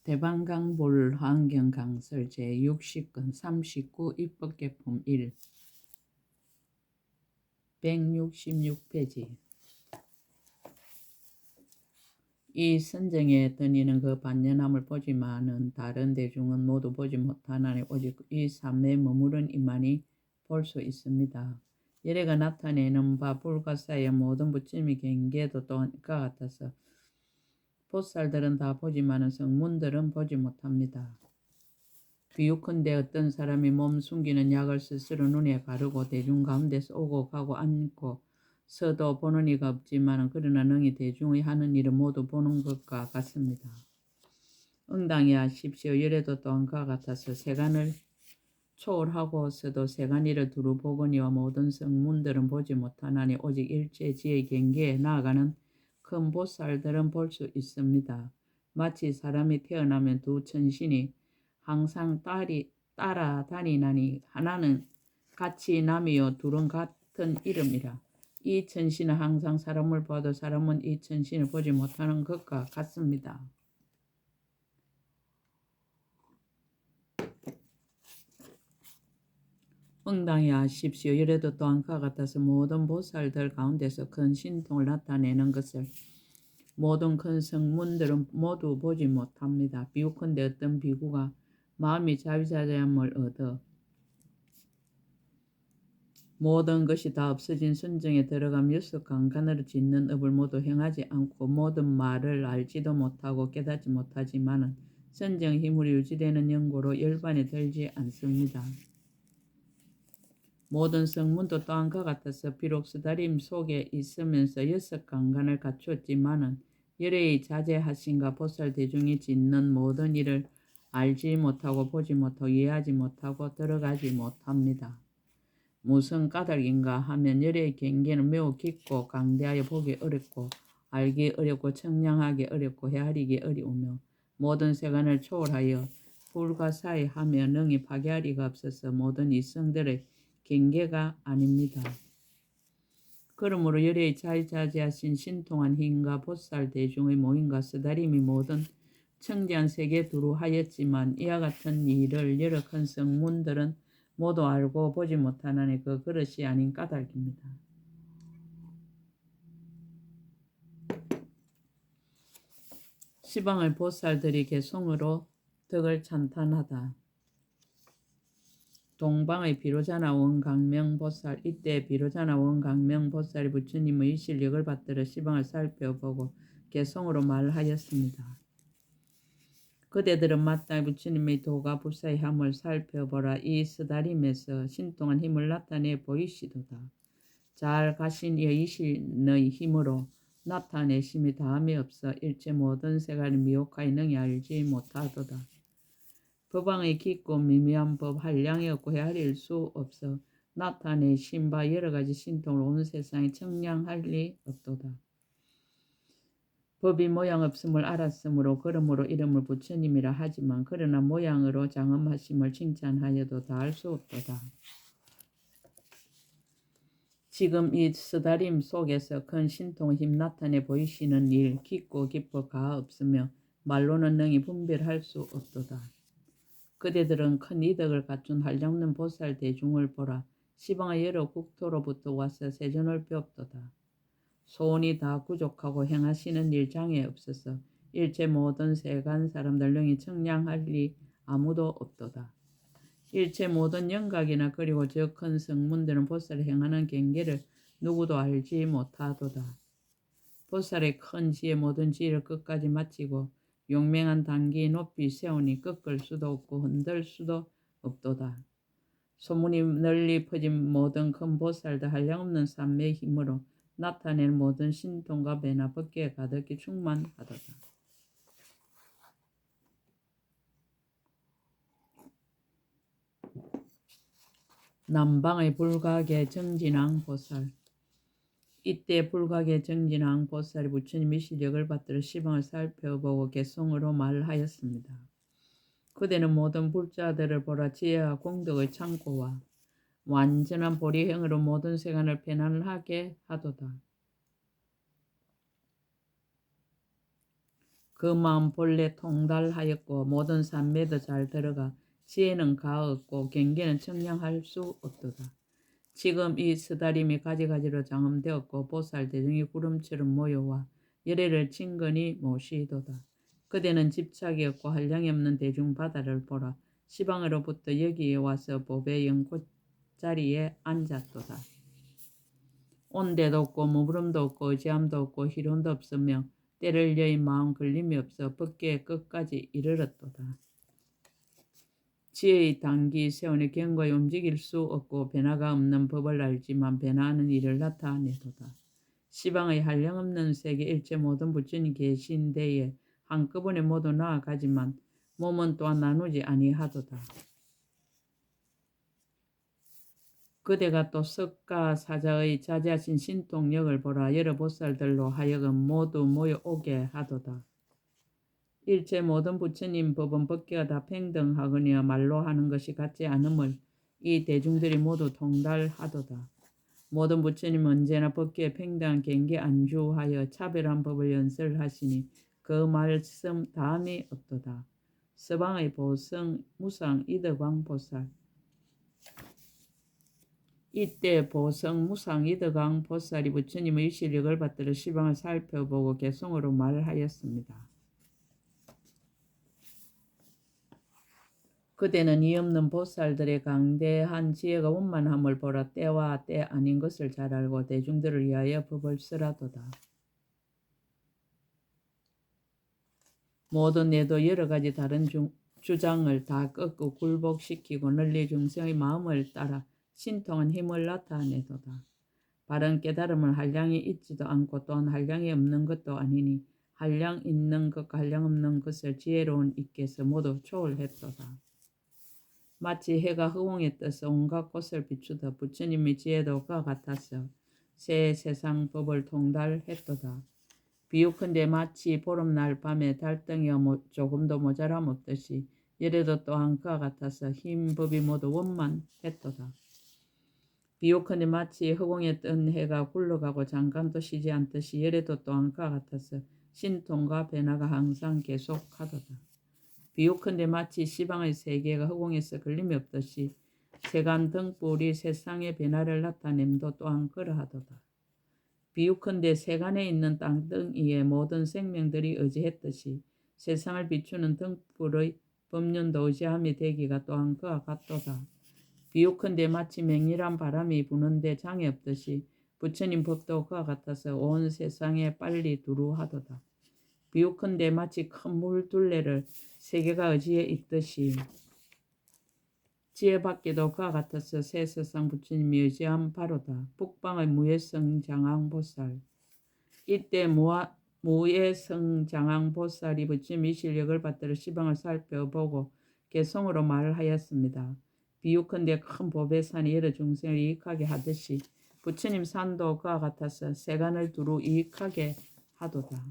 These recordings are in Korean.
대방강볼 환경강설 제60권 39 입법개품 1 166페이지. 이 선정에 드니는 그 반연함을 보지만은 다른 대중은 모두 보지 못하나니 오직 이 삼매에 머무른 이만이 볼 수 있습니다. 예례가 나타내는 바 불가사의 모든 부처님의 경계도 또한 이와 같아서 보살들은 다 보지만은 성문들은 보지 못합니다. 비유컨대 어떤 사람이 몸 숨기는 약을 스스로 눈에 바르고 대중 가운데서 오고 가고 앉고 서도 보는 이가 없지만 그러나 능히 대중의 하는 일을 모두 보는 것과 같습니다. 응당히 하십시오. 열애도 또한 그와 같아서 세간을 초월하고서도 세간일을 두루 보거니와 모든 성문들은 보지 못하나니 오직 일체지의 경계에 나아가는 큰 보살들은 볼 수 있습니다. 마치 사람이 태어나면 두 천신이 항상 따라다니나니 하나는 같이 남이요 둘은 같은 이름이라. 이 천신은 항상 사람을 봐도 사람은 이 천신을 보지 못하는 것과 같습니다. 응당히 하십시오. 이래도 또한 그와 같아서 모든 보살들 가운데서 큰 신통을 나타내는 것을 모든 큰 성문들은 모두 보지 못합니다. 비유컨대 어떤 비구가 마음이 자비자재함을 얻어 모든 것이 다 없어진 순정에 들어가며 강간으로 짓는 업을 모두 행하지 않고 모든 말을 알지도 못하고 깨닫지 못하지만은 선정 힘으로 유지되는 연고로 열반에 들지 않습니다. 모든 성문도 또한 그와 같아서 비록 스다림 속에 있으면서 여섯 강간을 갖추었지만은 열애의 자제하신가 보살 대중이 짓는 모든 일을 알지 못하고 보지 못하고 이해하지 못하고 들어가지 못합니다. 무슨 까닭인가 하면 열애의 경계는 매우 깊고 강대하여 보기 어렵고 알기 어렵고 청량하기 어렵고 헤아리기 어려우며 모든 세간을 초월하여 불가사의하며 능히 파괴하리가 없어서 모든 이성들의 경계가 아닙니다. 그러므로 열애의 자유자재하신 신통한 힘과 보살 대중의 모임과 쓰다림이 모든 청지한 세계에 두루 하였지만 이와 같은 일을 여러 큰 성문들은 모두 알고 보지 못하나니 그 그릇이 아닌 까닭입니다. 시방을 보살들이 개송으로 덕을 찬탄하다. 동방의 비로자나 원강명보살. 이때 비로자나 원강명보살이 부처님의 실력을 받들어 시방을 살펴보고 개송으로 말하였습니다. 그대들은 마땅히 부처님의 도가 불사의함을 살펴보라. 이 스다림에서 신통한 힘을 나타내 보이시도다. 잘 가신 여의신의 힘으로 나타내심이 다함이 없어 일체 모든 세간을 미혹하여 능히 알지 못하도다. 법왕의 깊고 미미한 법 한량이 없고 헤아릴 수 없어 나타내신 바 여러가지 신통으로 온 세상에 청량할 리 없도다. 법이 모양 없음을 알았으므로 그러므로 이름을 부처님이라 하지만 그러나 모양으로 장엄하심을 칭찬하여도 다할 수 없도다. 지금 이 스다림 속에서 큰 신통 힘 나타내 보이시는 일 깊고 깊어 가하 없으며 말로는 능히 분별할 수 없도다. 그대들은 큰 이덕을 갖춘 한량없는 보살 대중을 보라. 시방의 여러 국토로부터 와서 세존을 배웁도다. 소원이 다 부족하고 행하시는 일 장애 없어서 일체 모든 세간 사람들 능히 청량할 리 아무도 없도다. 일체 모든 영각이나 그리고 저 큰 성문들은 보살이 행하는 경계를 누구도 알지 못하도다. 보살의 큰 지혜 모든 지혜를 끝까지 마치고 용맹한 단기 높이 세우니 꺾을 수도 없고 흔들 수도 없도다. 소문이 널리 퍼진 모든 큰 보살들 한량없는 삼매의 힘으로 나타내는 모든 신통과 배나 법계에 가득히 충만하도다. 남방의 불가계 정진왕 보살. 이때 불가계 정진왕 보살이 부처님의 실력을 받들어 시방을 살펴보고 개송으로 말하였습니다. 그대는 모든 불자들을 보라. 지혜와 공덕의 창고와 완전한 보리행으로 모든 세간을 편안하게 하도다. 그 마음 본래 통달하였고 모든 산매도 잘 들어가 지혜는 가없고 경계는 청량할 수 없도다. 지금 이 스다림이 가지가지로 장엄되었고 보살 대중이 구름처럼 모여와 열애를 친근히 모시도다. 그대는 집착이 없고 한량이 없는 대중 바다를 보라. 시방으로부터 여기에 와서 법의 연꽃자리에 앉았도다. 온데도 없고 머무름도 없고 의지함도 없고 희론도 없으며 때를 여인 마음 걸림이 없어 법계의 끝까지 이르렀도다. 지혜의 단기 세원의 경과에 움직일 수 없고 변화가 없는 법을 알지만 변화하는 일을 나타내도다. 시방의 한량없는 세계 일체 모든 부처님 계신 데에 한꺼번에 모두 나아가지만 몸은 또한 나누지 아니하도다. 그대가 또 석가 사자의 자제하신 신통력을 보라. 여러 보살들로 하여금 모두 모여오게 하도다. 일체 모든 부처님 법은 법계가 다 평등하거니와 말로 하는 것이 같지 않음을 이 대중들이 모두 통달하도다. 모든 부처님은 언제나 법계에 평등한 경계 안주하여 차별한 법을 연설하시니 그 말씀 다음이 없도다. 서방의 보성 무상 이덕왕 보살. 이때 보성 무상 이덕왕 보살이 부처님의 실력을 받들어 시방을 살펴보고 개성으로 말하였습니다. 그대는 이 없는 보살들의 강대한 지혜가 원만함을 보라. 때와 때 아닌 것을 잘 알고 대중들을 위하여 법을 쓰라도다. 모든 내도 여러 가지 다른 주장을 다 꺾고 굴복시키고 널리 중생의 마음을 따라 신통한 힘을 나타내도다. 바른 깨달음을 한량이 있지도 않고 또한 한량이 없는 것도 아니니 한량 있는 것과 한량 없는 것을 지혜로운 이께서 모두 초월했도다. 마치 해가 허공에 떠서 온갖 곳을 비추듯 부처님의 지혜도 그와 같아서 새 세상 법을 통달했도다. 비유컨대 마치 보름날 밤에 달덩이가 조금도 모자람 없듯이 열애도 또한 그와 같아서 흰 법이 모두 원만했도다. 비유컨대 마치 허공에 뜬 해가 굴러가고 잠깐도 쉬지 않듯이 열애도 또한 그와 같아서 신통과 변화가 항상 계속하도다. 비유컨대 마치 시방의 세계가 허공에서 걸림이 없듯이 세간 등불이 세상의 변화를 나타냄도 또한 그러하도다. 비유컨대 세간에 있는 땅등이에 모든 생명들이 의지했듯이 세상을 비추는 등불의 법륜도 의지함이 되기가 또한 그와 같도다. 비유컨대 마치 맹렬한 바람이 부는데 장이 없듯이 부처님 법도 그와 같아서 온 세상에 빨리 두루하도다. 비유컨대 마치 큰 물둘레를 세계가 의지해 있듯이 지혜 밖에도 그와 같아서 새 세상 부처님이 의지한 바로다. 북방의 무예성장왕보살. 이때 무예성장왕보살이 부처님의 실력을 받들어 시방을 살펴보고 개성으로 말하였습니다. 비유컨대 큰 법의 산이 여러 중생을 이익하게 하듯이 부처님 산도 그와 같아서 세간을 두루 이익하게 하도다.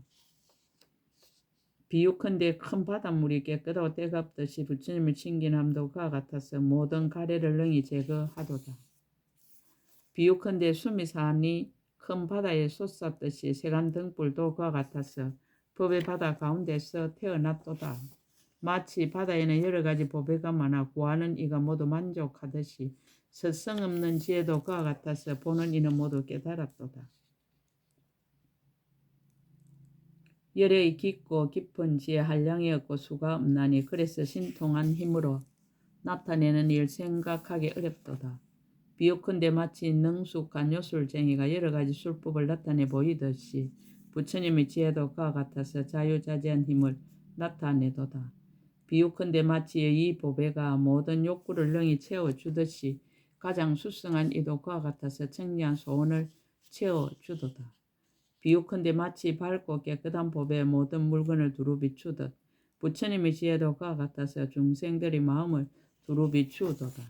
비유컨대 큰 바닷물이 깨끗하고 때가 없듯이 부처님을 친근함도 그와 같아서 모든 가래를 능히 제거하도다. 비유컨대 수미산이 큰 바다에 솟았듯이 세간 등불도 그와 같아서 법의 바다 가운데서 태어났도다. 마치 바다에는 여러 가지 보배가 많아 구하는 이가 모두 만족하듯이 스성 없는 지혜도 그와 같아서 보는 이는 모두 깨달았도다. 열의 깊고 깊은 지혜 한량이 없고 수가 없나니 그래서 신통한 힘으로 나타내는 일 생각하기 어렵도다. 비유컨대 마치 능숙한 요술쟁이가 여러 가지 술법을 나타내 보이듯이 부처님의 지혜도 그와 같아서 자유자재한 힘을 나타내도다. 비유컨대 마치 이 보배가 모든 욕구를 능히 채워주듯이 가장 수성한 이도 그와 같아서 청량한 소원을 채워주도다. 비유컨대 마치 밝고 깨끗한 법에 모든 물건을 두루 비추듯 부처님의 지혜도 그와 같아서 중생들의 마음을 두루 비추도다.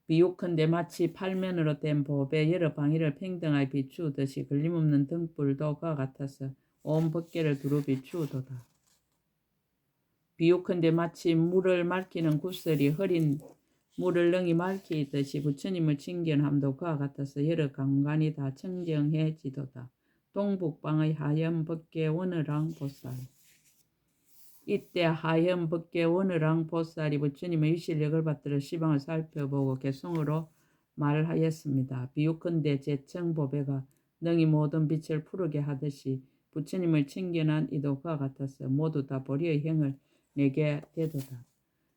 비유컨대 마치 팔면으로 된 법에 여러 방위를 평등하게 비추듯이 걸림없는 등불도 그와 같아서 온 법계를 두루 비추도다. 비유컨대 마치 물을 맑히는 구슬이 흐린 물을 능히 맑히듯이 부처님을 친견함도 그와 같아서 여러 강관이 다 청정해지도다. 동북방의 하얀 법계 원어랑 보살. 이때 하얀 법계 원어랑 보살이 부처님의 위실력을 받들어 시방을 살펴보고 개성으로 말하였습니다. 비유컨대 제청보배가 능히 모든 빛을 푸르게 하듯이 부처님을 친견한 이도 그와 같아서 모두 다 보리의 행을 내게 되도다.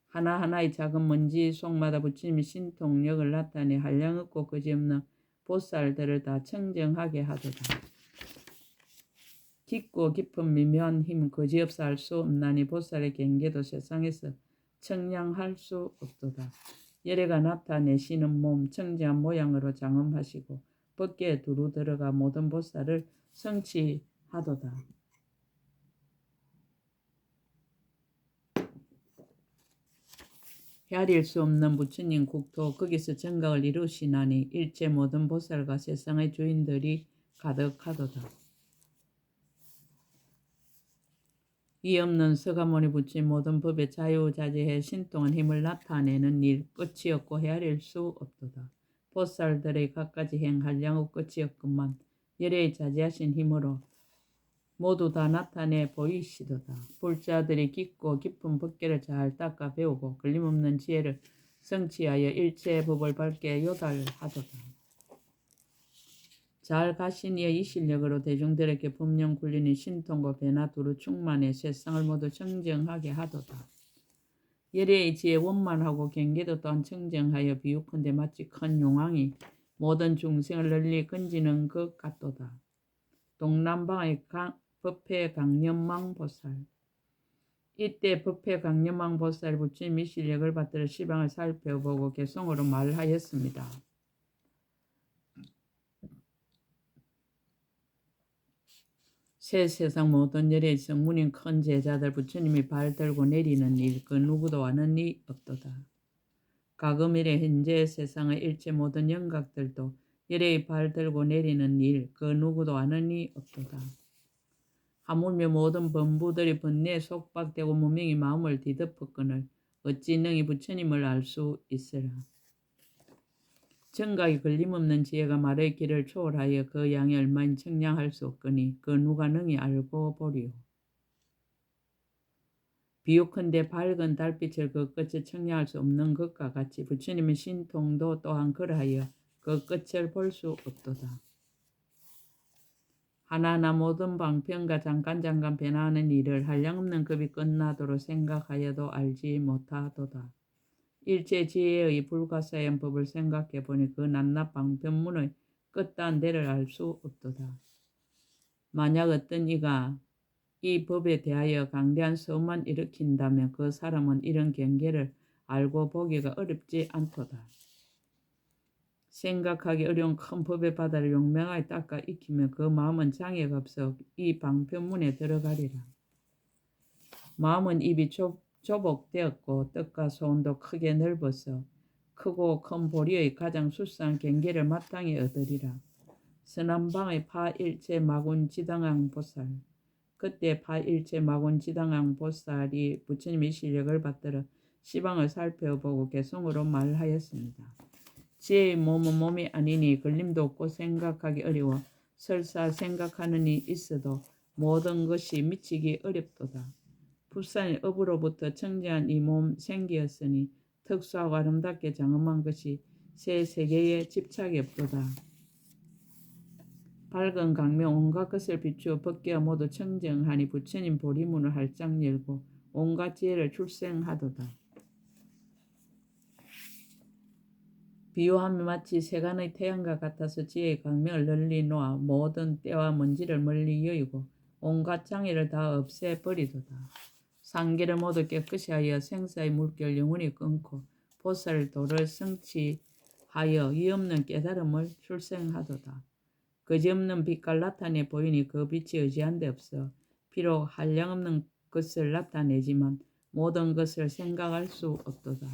하나하나의 작은 먼지 속마다 부처님이 신통력을 나타내 한량없고 그지없는 보살들을 다 청정하게 하도다. 깊고 깊은 미묘한 힘은 그지없어 알 수 없나니 보살의 경계도 세상에서 청량할 수 없도다. 열애가 나타내시는 몸 청정한 모양으로 장엄하시고 법계에 두루 들어가 모든 보살을 성취하도다. 헤아릴 수 없는 부처님 국토 거기서 정각을 이루시나니 일체 모든 보살과 세상의 주인들이 가득하도다. 이 없는 서가모니 부처님 모든 법에 자유자재해 신통한 힘을 나타내는 일 끝이 없고 헤아릴 수 없도다. 보살들의 갖가지 행 한량없 끝이 없건만 열애의 자재하신 힘으로 모두 다 나타내 보이시도다. 불자들이 깊고 깊은 법계를 잘 닦아 배우고 걸림없는 지혜를 성취하여 일체의 법을 밝게 요달하도다. 잘 가신 이의 이 실력으로 대중들에게 법령 굴리는 신통과 배나 두루 충만해 세상을 모두 청정하게 하도다. 열애의 지혜 원만하고 경계도 또한 청정하여 비유컨대 마치 큰 용왕이 모든 중생을 널리 건지는 것 같도다. 동남방의 법회 강념망 보살. 이때 법회 강념망 보살 부처님이 실력을 받들어 시방을 살펴보고 개성으로 말하였습니다. 새 세상 모든 열애의 성문인 큰 제자들 부처님이 발 들고 내리는 일 그 누구도 아는 이 없도다. 가금일에 현재 세상의 일체 모든 영각들도 열애의 발 들고 내리는 일 그 누구도 아는 이 없도다. 하물며 모든 범부들이 번뇌에 속박되고 무명히 마음을 뒤덮었거늘 어찌 능히 부처님을 알 수 있으라. 정각이 걸림없는 지혜가 말의 길을 초월하여 그 양이 얼마인 청량할 수 없거니 그 누가 능히 알고 보리요. 비유컨대 밝은 달빛을 그 끝을 청량할 수 없는 것과 같이 부처님의 신통도 또한 그러하여 그 끝을 볼 수 없도다. 하나하나 모든 방편과 잠깐 변화하는 일을 한량없는 급이 끝나도록 생각하여도 알지 못하도다. 일체 지혜의 불가사의한 법을 생각해 보니 그 낱낱 방편문의 끝단대를 알 수 없도다. 만약 어떤 이가 이 법에 대하여 강대한 소문만 일으킨다면 그 사람은 이런 경계를 알고 보기가 어렵지 않도다. 생각하기 어려운 큰 법의 바다를 용맹하게 닦아 익히면 그 마음은 장애가 없어 이 방편문에 들어가리라. 마음은 입이 조복되었고 뜻과 소원도 크게 넓어서 크고 큰 보리의 가장 수수한 경계를 마땅히 얻으리라. 서남방의 파일체 마군지당왕 보살. 그때 파일체 마군지당왕 보살이 부처님의 실력을 받들어 시방을 살펴보고 개성으로 말하였습니다. 지혜의 몸은 몸이 아니니 걸림도 없고 생각하기 어려워 설사 생각하는 이 있어도 모든 것이 미치기 어렵도다. 불산의 업으로부터 청정한 이 몸 생기였으니 특수하고 아름답게 장엄한 것이 새 세계에 집착이 없도다. 밝은 강명 온갖 것을 비추어 법계가 모두 청정하니 부처님 보리문을 활짝 열고 온갖 지혜를 출생하도다. 비유하면 마치 세간의 태양과 같아서 지혜의 강명을 널리 놓아 모든 때와 먼지를 멀리 여의고 온갖 장애를 다 없애버리도다. 상계를 모두 깨끗이 하여 생사의 물결 영원히 끊고 보살 도를 성취하여 위없는 깨달음을 출생하도다. 그지없는 빛깔 나타내 보이니 그 빛이 의지한 데 없어 비록 한량없는 것을 나타내지만 모든 것을 생각할 수 없도다.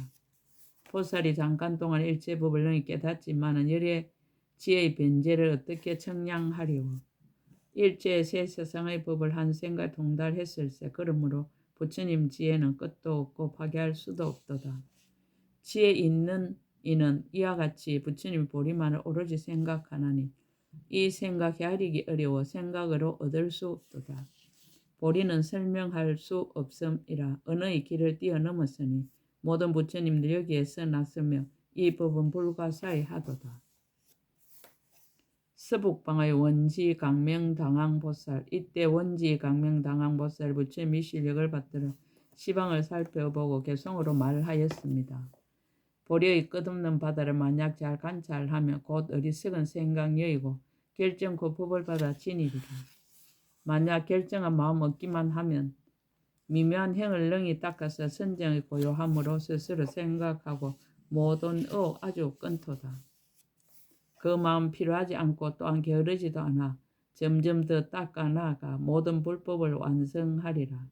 보살이 잠깐 동안 일체 법을 능히 깨닫지만은 열의 지혜의 변제를 어떻게 청량하리오. 일체 새 세상의 법을 한 생각 통달했을세. 그러므로 부처님 지혜는 끝도 없고 파괴할 수도 없도다. 지혜 있는 이는 이와 같이 부처님 보리만을 오로지 생각하나니 이 생각 헤아리기 어려워 생각으로 얻을 수 없도다. 보리는 설명할 수 없음이라 언어의 길을 뛰어넘었으니 모든 부처님들 여기에 써놨으며 이 법은 불가사의하도다. 서북방의 원지 강명당황보살. 이때 원지 강명당황보살 부처님이 실력을 받들어 시방을 살펴보고 개성으로 말하였습니다. 보리의 끝없는 바다를 만약 잘 관찰하면 곧 어리석은 생각 여의고 결정코 법을 받아 지니리라. 만약 결정한 마음 얻기만 하면 미묘한 행을 능히 닦아서 선정의 고요함으로 스스로 생각하고 모든 아주 끈토다. 그 마음 필요하지 않고 또한 게으르지도 않아 점점 더 닦아 나아가 모든 불법을 완성하리라.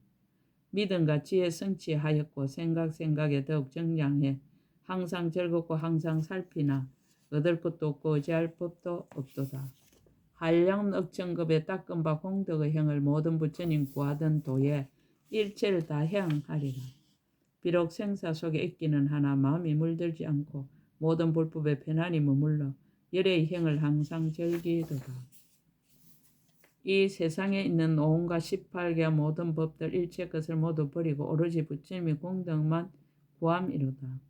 믿음과 지혜 성취하였고 생각에 더욱 정량해 항상 즐겁고 항상 살피나 얻을 것도 없고 의지할 법도 없도다. 한량 억천급의 닦은 바 공덕의 행을 모든 부처님 구하던 도에 일체를 다 해양하리라. 비록 생사 속에 있기는 하나 마음이 물들지 않고 모든 불법에 편안히 머물러 열의 행을 항상 즐기도다. 이 세상에 있는 온갖 18개 모든 법들 일체 것을 모두 버리고 오로지 부처님의 공덕만 구함이로다.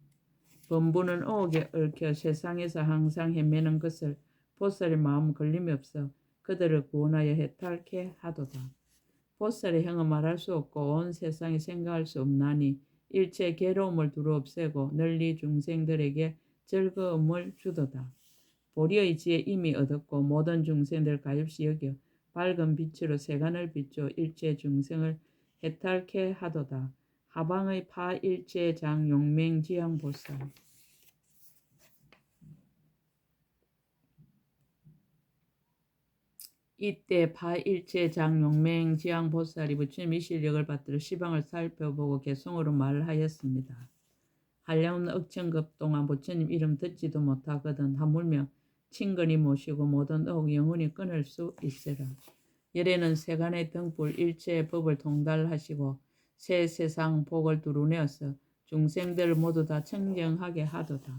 범부는 오옥에 얽혀 세상에서 항상 헤매는 것을 보살의 마음 걸림이 없어 그들을 구원하여 해탈케 하도다. 보살의 행은 말할 수 없고 온 세상에 생각할 수 없나니 일체 괴로움을 두루 없애고 널리 중생들에게 즐거움을 주도다. 보리의 지혜 이미 얻었고 모든 중생들 가엾이 여겨 밝은 빛으로 세간을 비추어 일체 중생을 해탈케 하도다. 하방의 파일체장 용맹지향보살. 이때 파일체장 용맹지향보살이 부처님의 실력을 받들어 시방을 살펴보고 개성으로 말하였습니다. 한량없는 억천급 동안 부처님 이름 듣지도 못하거든 하물며 친근히 모시고 모든 의혹 영원히 끊을 수 있으라. 열애는 세간의 등불 일체의 법을 통달하시고 새 세상 복을 두루내어서 중생들을 모두 다 청정하게 하도다.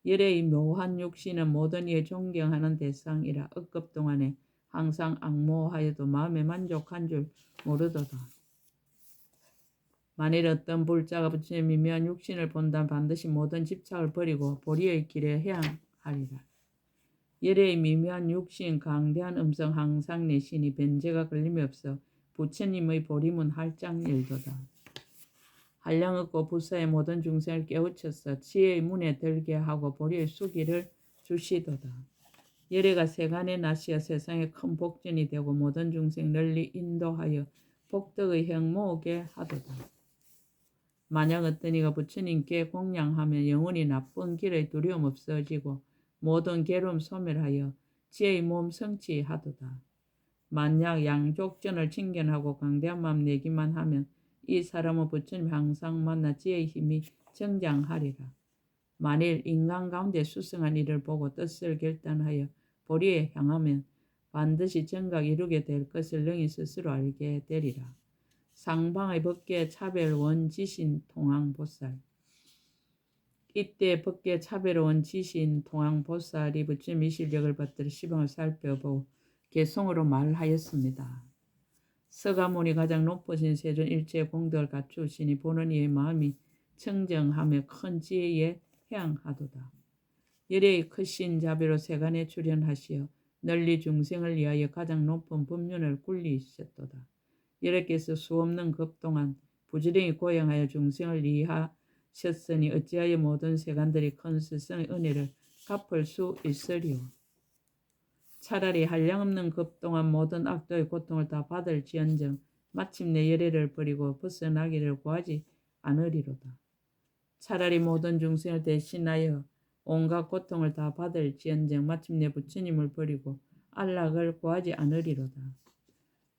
열애의 묘한 육신은 모든 이에 존경하는 대상이라 억급 동안에 항상 악모하여도 마음에 만족한 줄 모르도다. 만일 어떤 불자가 부처님의 미묘한 육신을 본다면 반드시 모든 집착을 버리고 보리의 길에 해양하리라. 열애의 미묘한 육신 강대한 음성 항상 내시니 변제가 걸림이 없어 부처님의 보리문 활짝 열도다. 한량없고 부사의 모든 중생을 깨우쳐서 지혜의 문에 들게 하고 보리의 수기를 주시도다. 열애가 세간에 나시어 세상에 큰 복전이 되고 모든 중생 널리 인도하여 복덕의 형 모으게 하도다. 만약 어떤 이가 부처님께 공양하면 영원히 나쁜 길의 두려움 없어지고 모든 괴로움 소멸하여 지혜의 몸 성취하도다. 만약 양족전을 칭견하고 강대한 마음 내기만 하면 이 사람은 부처님 항상 만나 지혜의 힘이 정장하리라. 만일 인간 가운데 수승한 이를 보고 뜻을 결단하여 보리에 향하면 반드시 정각 이루게 될 것을 능히 스스로 알게 되리라. 상방의 법계 차별원 지신 통항보살. 이때 법계 차별원 지신 통항보살이 부처님의 실력을 받들어 시방을 살펴보고 개성으로 말하였습니다. 서가모니 가장 높으신 세존 일체의 공덕을 갖추시니 보는 이의 마음이 청정하며 큰 지혜에 해양하도다. 열애의 크신 자비로 세간에 출현하시어 널리 중생을 위하여 가장 높은 법륜을 굴리셨도다. 열애께서 수없는 급 동안 부지런히 고행하여 중생을 위하셨으니 어찌하여 모든 세간들이 큰 스승의 은혜를 갚을 수 있으리요. 차라리 한량없는 급 동안 모든 악도의 고통을 다 받을지언정 마침내 열애를 버리고 벗어나기를 구하지 않으리로다. 차라리 모든 중생을 대신하여 온갖 고통을 다 받을지언정 마침내 부처님을 버리고 안락을 구하지 않으리로다.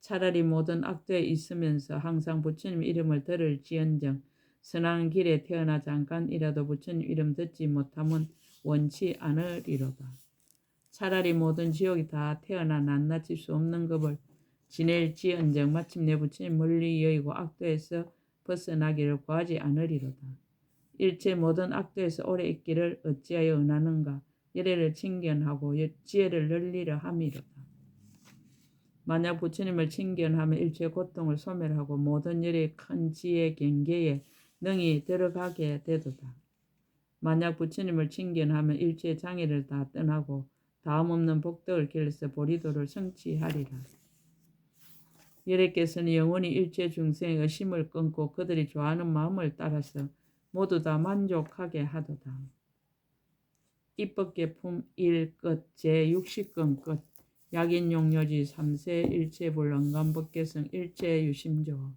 차라리 모든 악도에 있으면서 항상 부처님 이름을 들을지언정 선한 길에 태어나 잠깐이라도 부처님 이름 듣지 못함은 원치 않으리로다. 차라리 모든 지옥이 다 태어나 낱낱이 수 없는 겁을 지낼지언정 마침내 부처님 멀리 여의고 악도에서 벗어나기를 구하지 않으리로다. 일체 모든 악도에서 오래 있기를 어찌하여 원하는가? 예래를 칭견하고 지혜를 널리려 함이로다. 만약 부처님을 칭견하면 일체 고통을 소멸하고 모든 열의 큰 지혜 경계에 능히 들어가게 되도다. 만약 부처님을 칭견하면 일체 장애를 다 떠나고 다음 없는 복덕을 길러서 보리도를 성취하리라. 예래께서는 영원히 일체 중생의 의심을 끊고 그들이 좋아하는 마음을 따라서 모두 다 만족하게 하도다. 입법계품 1 끝 제60권 끝 약인용료지 3세 일체불능감법계성 일체유심조